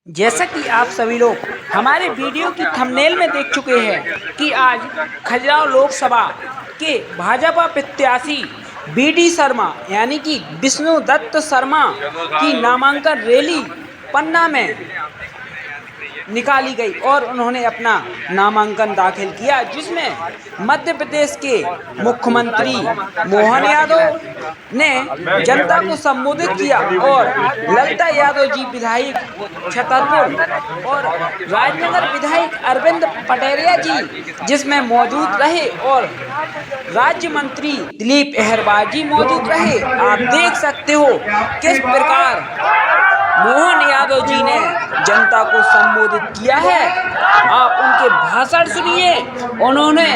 जैसा कि आप सभी लोग हमारे वीडियो की थंबनेल में देख चुके हैं कि आज खजुराहो लोकसभा के भाजपा प्रत्याशी बीडी शर्मा यानी कि विष्णु दत्त शर्मा की नामांकन रैली पन्ना में निकाली गई और उन्होंने अपना नामांकन दाखिल किया, जिसमें मध्य प्रदेश के मुख्यमंत्री मोहन यादव ने जनता को संबोधित किया और ललिता यादव जी विधायक छतरपुर और राजनगर विधायक अरविंद पटेरिया जी जिसमें मौजूद रहे और राज्य मंत्री दिलीप अहरवार जी मौजूद रहे। आप देख सकते हो किस प्रकार मोहन यादव जी ने जनता को संबोधित किया है। आप उनके भाषण सुनिए। उन्होंने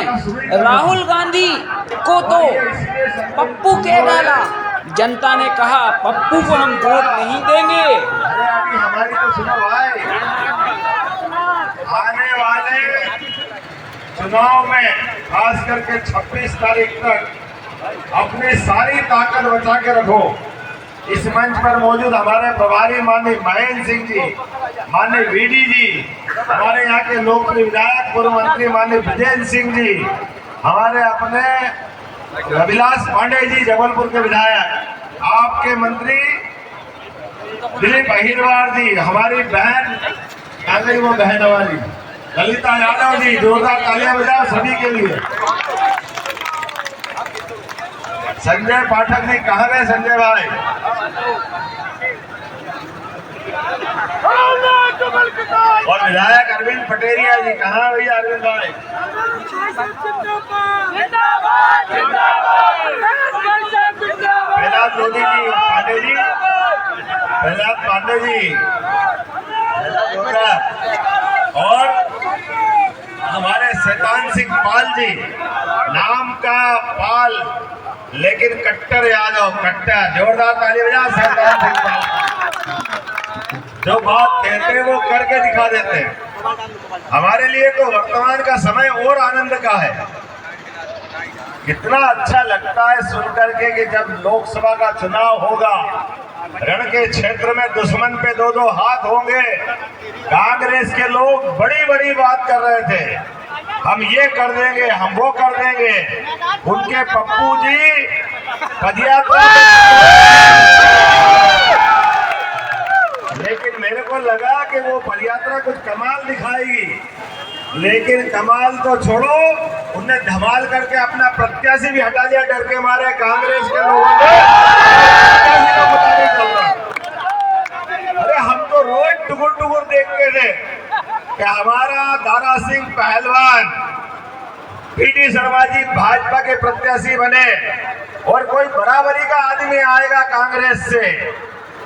राहुल गांधी को तो पप्पू कह डाला। जनता ने कहा पप्पू को हम वोट नहीं देंगे। हमारी तो सुनो भाई, आने वाले चुनाव में खास करके 26 तारीख तक अपनी सारी ताकत बचा के रखो। इस मंच पर मौजूद हमारे प्रभारी माननीय महेंद्र सिंह जी, माननीय वीडी जी, हमारे यहाँ के लोकप्रिय विधायक पूर्व मंत्री माननीय ब्रजेंद्र सिंह जी, हमारे अपने रविलास पांडे जी जबलपुर के विधायक, आपके मंत्री दिलीप अहिरवार जी, हमारी बहन आ गई वो बहन हमारी ललिता यादव जी, जोरदार तालियां बजाओ सभी के लिए। संजय पाठक जी कहाँ गए संजय भाई? और विधायक अरविंद पटेरिया जी कहाँ भैया? अरविंद भाई प्रहलाद लोधी जी, पांडे जी, प्रहलाद पांडे जी, और हमारे शैतान सिंह पाल जी, नाम का पाल लेकिन कट्टर यादव, कट्टर, जोरदार ताली बजा शैतान सिंह पाल। जो बात कहते हैं वो करके दिखा देते हैं। हमारे लिए तो वर्तमान का समय और आनंद का है। कितना अच्छा लगता है सुनकर के कि जब लोकसभा का चुनाव होगा, रण के क्षेत्र में दुश्मन पे दो दो हाथ होंगे। कांग्रेस के लोग बड़ी बड़ी बात कर रहे थे, हम ये कर देंगे, हम वो कर देंगे। उनके पप्पू जी पदयात्रा, लेकिन मेरे को लगा कि वो पदयात्रा कुछ कमाल दिखाएगी, लेकिन कमाल तो छोड़ो, उनने धमाल करके अपना प्रत्याशी भी हटा दिया डर के मारे। कांग्रेस के लोगों ने प्रत्याशी को पता नहीं चल रहा। अरे हम तो रोज टुकुर टुकुर देखते थे कि हमारा दारा सिंह पहलवान बीडी शर्मा जी भाजपा के प्रत्याशी बने और कोई बराबरी का आदमी आएगा कांग्रेस से।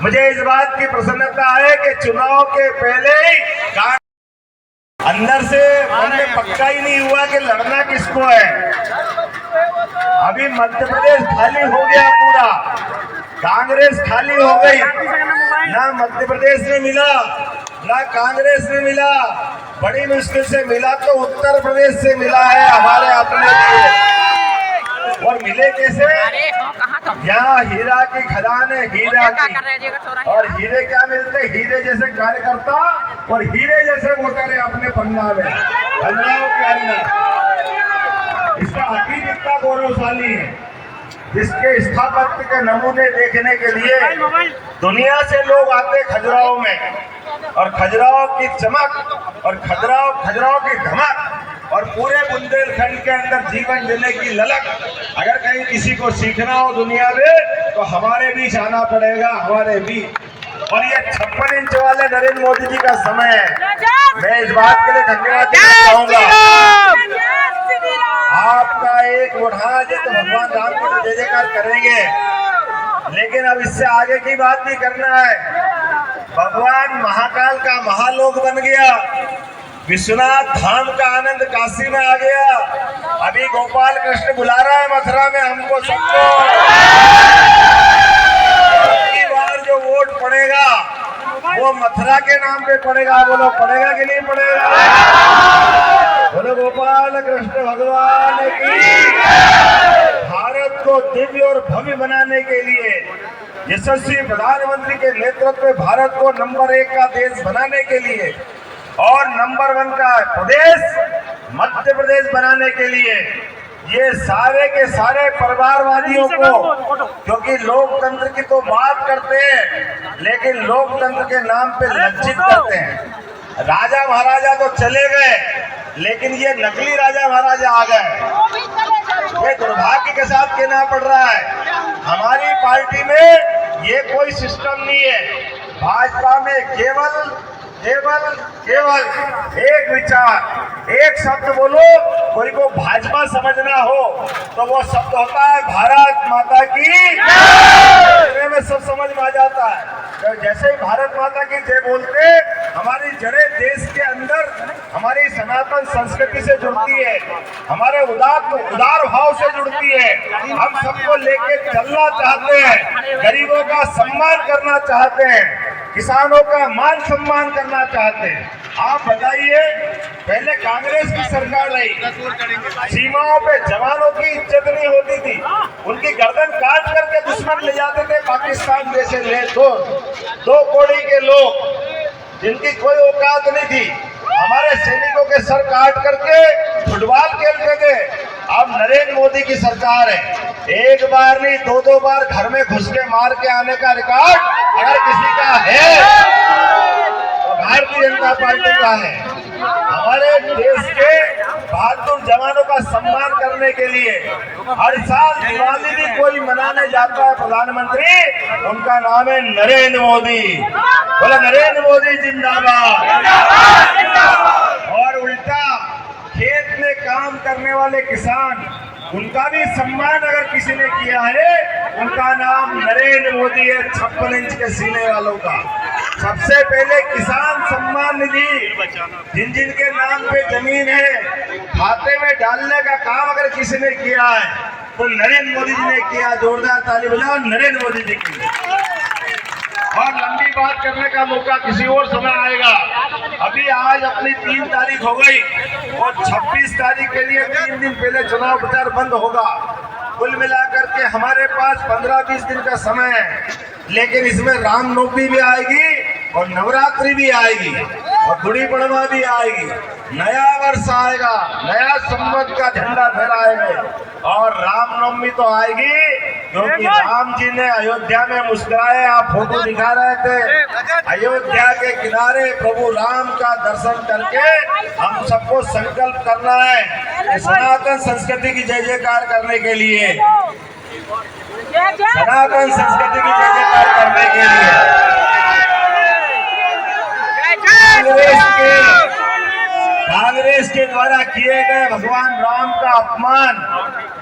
मुझे इस बात की प्रसन्नता है कि चुनाव के पहले ही अंदर से मन में पक्का ही नहीं हुआ कि लड़ना किसको है। अभी मध्य प्रदेश खाली हो गया, पूरा कांग्रेस खाली हो गई। ना मध्य प्रदेश में मिला, ना कांग्रेस में मिला, बड़ी मुश्किल से मिला तो उत्तर प्रदेश से मिला है हमारे अपने लिए। और मिले कैसे? यहाँ हीरा की खदान है, हीरा की, और हीरे क्या मिलते? हीरे जैसे कार्यकर्ता और हीरे जैसे वोटर है अपने पन्ना में, पंजाब के अंदर। इसका हकीकत इतना गौरवशाली है, जिसके स्थापत्य के नमूने देखने के लिए दुनिया से लोग आते खजुराहो में, और खजुराहो की चमक और खजुराहो की धमक और पूरे बुंदेलखंड के अंदर जीवन जीने की ललक अगर कहीं किसी को सीखना हो दुनिया में तो हमारे बीच आना पड़ेगा, हमारे बीच। और ये 56 इंच वाले नरेंद्र मोदी जी का समय है। मैं इस बात के लिए धन्यवाद देना चाहूंगा। आपका एक उठाना जी तो भगवान राम की तो जय जयकार करेंगे, लेकिन अब इससे आगे की बात भी करना है। भगवान महाकाल का महालोक बन गया, विश्वनाथ धाम का आनंद काशी में आ गया। अभी गोपाल कृष्ण बुला रहा है मथुरा में हमको सबको। अगली बार जो वोट पड़ेगा वो मथुरा के नाम पे पड़ेगा। बोलो पड़ेगा कि नहीं पड़ेगा? बोलो गोपाल कृष्ण भगवान की। भारत को दिव्य और भव्य बनाने के लिए यशस्वी प्रधानमंत्री के नेतृत्व में भारत को नंबर 1 का देश बनाने के लिए और नंबर 1 का प्रदेश मध्य प्रदेश बनाने के लिए ये सारे के सारे परिवारवादियों को, क्योंकि लोकतंत्र की तो बात करते हैं लेकिन लोकतंत्र के नाम पे लज्जित करते हैं। राजा महाराजा तो चले गए लेकिन ये नकली राजा महाराजा आ गए। ये दुर्भाग्य के साथ कहना पड़ रहा है। हमारी पार्टी में ये कोई सिस्टम नहीं है। भाजपा में केवल एक विचार, एक शब्द बोलो, कोई को भाजपा समझना हो तो वो शब्द होता है भारत माता की जय। में सब समझ में आ जाता है। तो जैसे ही भारत माता की जय बोलते हमारी जड़ें देश के अंदर हमारी सनातन संस्कृति से जुड़ती है, हमारे उदार भाव से जुड़ती है। हम सबको लेके चलना चाहते हैं, गरीबों का सम्मान करना चाहते हैं, किसानों का मान सम्मान करना चाहते हैं। आप बताइए, पहले कांग्रेस की सरकार रही, सीमाओं पे जवानों की इज्जत नहीं होती थी, उनकी गर्दन काट करके दुश्मन ले जाते थे पाकिस्तान जैसे ले दो कौड़ी के लोग जिनकी कोई औकात नहीं थी, हमारे सैनिकों के सर काट करके फुटबॉल खेलते थे। अब नरेंद्र मोदी की सरकार है, एक बार नहीं 2-2 बार घर में घुस के मार के आने का रिकॉर्ड अगर किसी का है तो भारतीय जनता पार्टी का है। हमारे देश के बहादुर जवानों का सम्मान करने के लिए हर साल दिवाली भी कोई मनाने जाता है प्रधानमंत्री, उनका नाम है नरेंद्र मोदी। बोला नरेंद्र मोदी जिंदाबाद। और उल्टा खेत में काम करने वाले किसान, उनका भी सम्मान अगर किसी ने किया है, उनका नाम नरेंद्र मोदी है। 56 इंच के सीने वालों का सबसे पहले किसान सम्मान निधि, जिन जिन के नाम पे जमीन है, खाते में डालने का काम अगर किसी ने किया है तो नरेंद्र मोदी जी ने किया। जोरदार ताली बजाओ नरेंद्र मोदी जी की। और लंबी बात करने का मौका किसी और समय आएगा। अभी आज अपनी 3 तारीख हो गई और 26 तारीख के लिए 3 दिन पहले चुनाव प्रचार बंद होगा। कुल मिलाकर के हमारे पास 15-20 दिन का समय है, लेकिन इसमें रामनवमी भी आएगी और नवरात्रि भी आएगी और गुड़ी पड़वा भी आएगी, नया वर्ष आएगा, नया संवत का झंडा फहराएंगे और रामनवमी तो आएगी क्योंकि राम जी ने अयोध्या में मुस्कुराए। आप फोटो दिखा रहे थे, अयोध्या के किनारे प्रभु राम का दर्शन करके हम सबको संकल्प करना है कि सनातन संस्कृति की जय जयकार करने के लिए, सनातन संस्कृति की जय जयकार करने के लिए कांग्रेस के द्वारा किए गए भगवान राम का अपमान,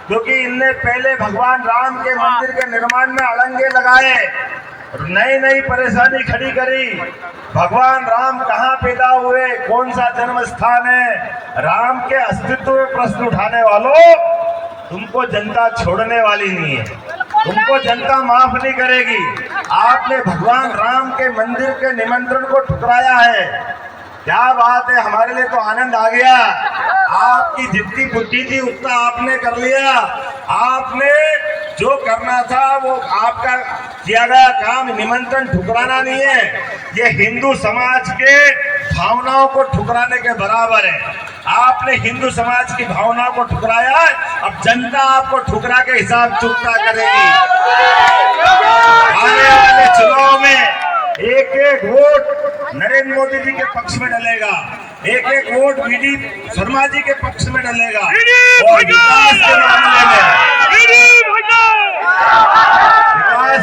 क्योंकि इनने पहले भगवान राम के मंदिर के निर्माण में अड़ंगे लगाए, नई परेशानी खड़ी करी। भगवान राम कहाँ पैदा हुए, कौन सा जन्म स्थान है, राम के अस्तित्व में प्रश्न उठाने वालों, तुमको जनता छोड़ने वाली नहीं है, तुमको जनता माफ नहीं करेगी। आपने भगवान राम के मंदिर के निमंत्रण को ठुकराया है। क्या बात है, हमारे लिए तो आनंद आ गया। आपकी जितनी बुद्धि थी उतना आपने कर लिया। आपने जो करना था वो आपका किया गया काम, निमंत्रण ठुकराना नहीं है। ये हिंदू समाज के भावनाओं को ठुकराने के बराबर है। आपने हिंदू समाज की भावनाओं को ठुकराया, अब जनता आपको ठुकरा के हिसाब चुकता करेगी। आने वाले चुनाव में एक वोट नरेंद्र मोदी जी के पक्ष में डलेगा, एक वोट वीडी शर्मा जी के पक्ष में डलेगा। और विकास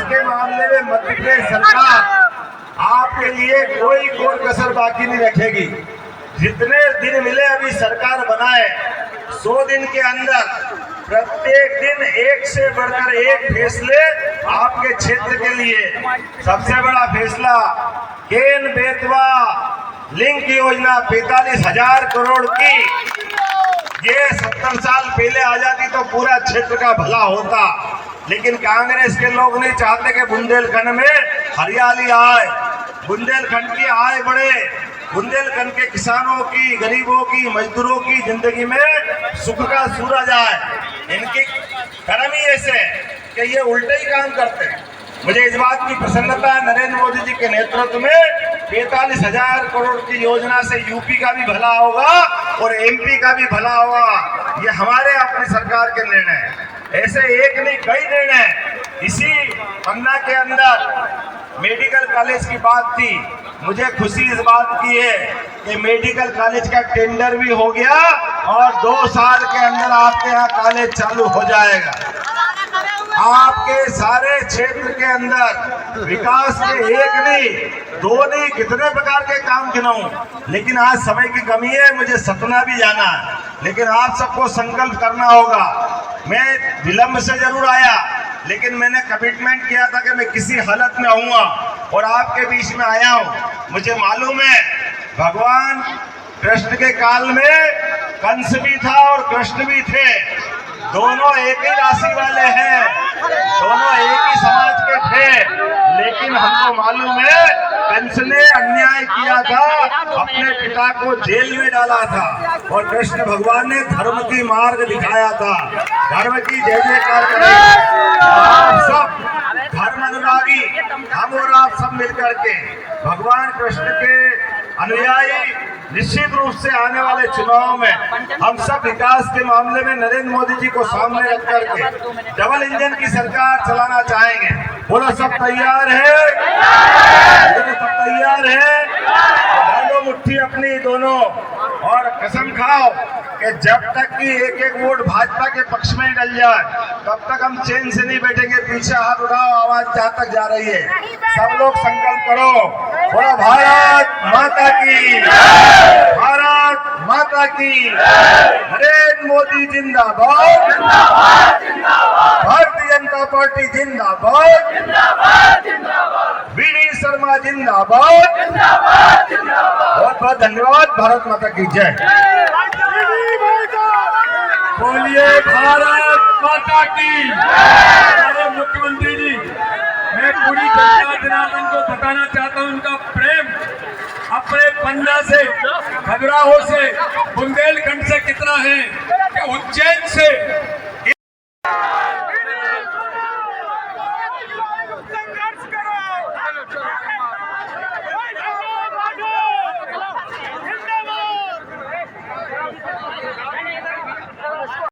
के मामले में मध्य प्रदेश सरकार आपके लिए कोई कसर बाकी नहीं रखेगी। जितने दिन मिले अभी सरकार बनाए, 100 दिन के अंदर प्रत्येक दिन एक से बढ़कर एक फैसले आपके क्षेत्र के लिए। सबसे बड़ा फैसला केन बेतवा लिंक योजना 45,000 करोड़ की, ये 70 साल पहले आ जाती तो पूरा क्षेत्र का भला होता, लेकिन कांग्रेस के लोग नहीं चाहते कि बुंदेलखंड में हरियाली आए, बुंदेलखंड की आय बढ़े, बुंदेलखंड के किसानों की, गरीबों की, मजदूरों की जिंदगी में सुख का सूरज आए। इनकी कर्म ही ऐसे कि ये उल्टे ही काम करते हैं। मुझे इस बात की प्रसन्नता है नरेंद्र मोदी जी के नेतृत्व में 45,000 करोड़ की योजना से यूपी का भी भला होगा और एमपी का भी भला होगा। ये हमारे अपनी सरकार के निर्णय, ऐसे एक नहीं कई निर्णय। इसी पन्ना के अंदर मेडिकल कॉलेज की बात थी। मुझे खुशी इस बात की है कि मेडिकल कॉलेज का टेंडर भी हो गया और 2 साल के अंदर आपके यहाँ कॉलेज चालू हो जाएगा। आपके सारे क्षेत्र के अंदर विकास के एक नहीं 2 नहीं कितने प्रकार के काम गिनाऊं, लेकिन आज समय की कमी है, मुझे सतना भी जाना है, लेकिन आप सबको संकल्प करना होगा। मैं विलंब से जरूर आया, लेकिन मैंने कमिटमेंट किया था कि मैं किसी हालत में आऊंगा और आपके बीच में आया हूं। मुझे मालूम है भगवान कृष्ण के काल में कंस भी था और कृष्ण भी थे, दोनों एक ही राशि वाले हैं, दोनों एक ही समाज के थे, लेकिन हमको मालूम है कंस ने अन्याय किया था, अपने पिता को जेल में डाला था और कृष्ण भगवान ने धर्म की मार्ग दिखाया था। धर्म की जय जयकार करें। आप सब धर्म अनुरागी, हम और आप सब मिलकर के भगवान कृष्ण के अनुयायी निश्चित रूप से आने वाले चुनाव में हम सब विकास के मामले में नरेंद्र मोदी जी को सामने रख करके डबल इंजन की सरकार चलाना चाहेंगे। बोलो सब तैयार है? बोलो सब तैयार है? डालो मुट्ठी अपनी दोनों और कसम खाओ कि जब तक कि एक वोट भाजपा के पक्ष में डल जाए तब तक हम चैन से नहीं बैठेंगे। पीछे हाथ उठाओ, आवाज जहाँ तक जा रही है सब लोग संकल्प करो। बोलो भारत माता की, भारत माता की, नरेंद्र मोदी जिंदाबाद, भारतीय जनता पार्टी जिंदाबाद, वीडी शर्मा जिंदाबाद। बहुत बहुत धन्यवाद। भारत माता की जय। बोलिए भारत माता की। हमारे मुख्यमंत्री जी, मैं पूरी जनता जनार्दन को बताना चाहता हूं उनका प्रेम अपने पन्ना से, खजुराहो से, बुंदेलखंड से कितना है कि उज्जैन से